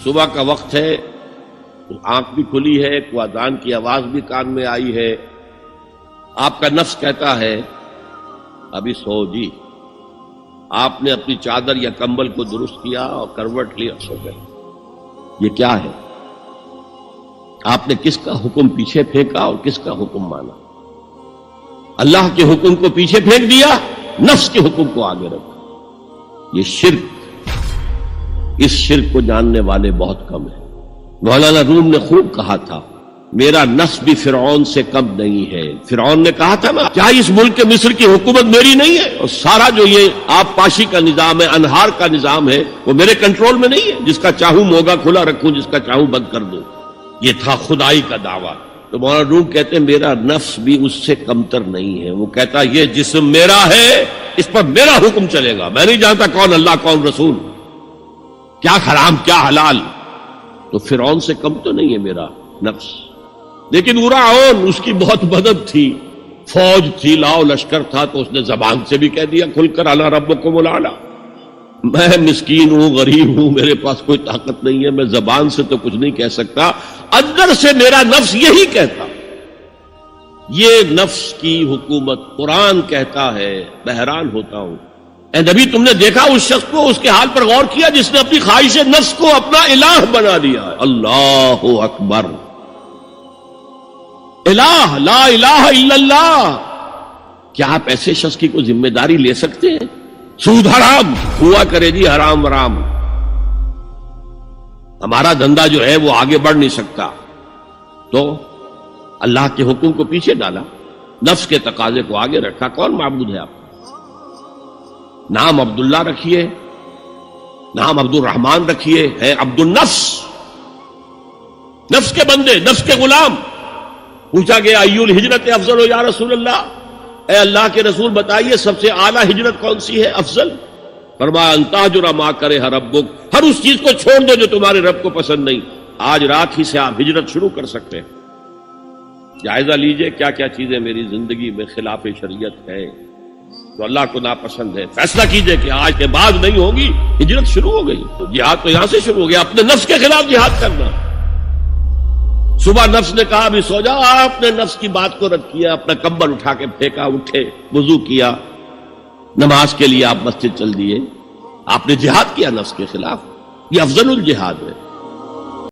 صبح کا وقت ہے، آنکھ بھی کھلی ہے، کوئی اذان کی آواز بھی کان میں آئی ہے، آپ کا نفس کہتا ہے ابھی سو جی. آپ نے اپنی چادر یا کمبل کو درست کیا اور کروٹ لیا، سو گئے. یہ کیا ہے؟ آپ نے کس کا حکم پیچھے پھینکا اور کس کا حکم مانا؟ اللہ کے حکم کو پیچھے پھینک دیا، نفس کے حکم کو آگے رکھا. یہ شرک، اس شرک کو جاننے والے بہت کم ہیں. مولانا روم نے خوب کہا تھا میرا نفس بھی فرعون سے کم نہیں ہے. فرعون نے کہا تھا نا کیا اس ملک کے مصر کی حکومت میری نہیں ہے؟ اور سارا جو یہ آب پاشی کا نظام ہے، انہار کا نظام ہے، وہ میرے کنٹرول میں نہیں ہے؟ جس کا چاہوں موگا کھلا رکھوں، جس کا چاہوں بند کر دوں. یہ تھا خدائی کا دعویٰ. تو مولانا روم کہتے ہیں میرا نفس بھی اس سے کمتر نہیں ہے. وہ کہتا یہ جسم میرا ہے، اس پر میرا حکم چلے گا، میں نہیں جانتا کون اللہ کون رسول، کیا حرام کیا حلال. تو فرعون سے کم تو نہیں ہے میرا نفس. لیکن فرعون اس کی بہت مدد تھی، فوج تھی، لاؤ لشکر تھا، تو اس نے زبان سے بھی کہہ دیا کھل کر الا ربکم الاعلی. میں مسکین ہوں، غریب ہوں، میرے پاس کوئی طاقت نہیں ہے، میں زبان سے تو کچھ نہیں کہہ سکتا، اندر سے میرا نفس یہی کہتا. یہ نفس کی حکومت قرآن کہتا ہے. میں حیران ہوتا ہوں اے نبی، تم نے دیکھا اس شخص کو، اس کے حال پر غور کیا جس نے اپنی خواہش نفس کو اپنا الہ بنا دیا. اللہ اکبر، الہ، لا الہ الا اللہ. کیا آپ ایسے شخص کی کوئی ذمہ داری لے سکتے ہیں؟ سود حرام ہوا کرے جی، حرام حرام، ہمارا دھندا جو ہے وہ آگے بڑھ نہیں سکتا. تو اللہ کے حکم کو پیچھے ڈالا، نفس کے تقاضے کو آگے رکھا. کون معبود ہے آپ کا؟ نام عبداللہ رکھیے، نام عبد الرحمن رکھیے، ہے عبد النفس، نفس کے بندے، نفس کے غلام. پوچھا گیا ایو الہجرت افضل ہو یا رسول اللہ، اے اللہ کے رسول بتائیے سب سے اعلیٰ ہجرت کون سی ہے، افضل؟ فرمایا ان تہجر ما کرہ ربک، ہر اس چیز کو چھوڑ دو جو تمہارے رب کو پسند نہیں. آج رات ہی سے آپ ہجرت شروع کر سکتے ہیں. جائزہ لیجئے کیا کیا چیزیں میری زندگی میں خلاف شریعت ہے، تو اللہ کو ناپسند ہے. فیصلہ کیجئے کہ آج کے بعد نہیں ہوگی. ہجرت شروع ہو گئی. تو جہاد تو یہاں سے شروع ہو گیا، اپنے نفس کے خلاف جہاد کرنا. صبح نفس نے کہا ابھی سو جاؤ، آپ نے نفس کی بات کو رد کیا، اپنا کمبل اٹھا کے پھینکا، اٹھے، وضو کیا، نماز کے لیے آپ مسجد چل دیے. آپ نے جہاد کیا نفس کے خلاف. یہ افضل الجہاد ہے.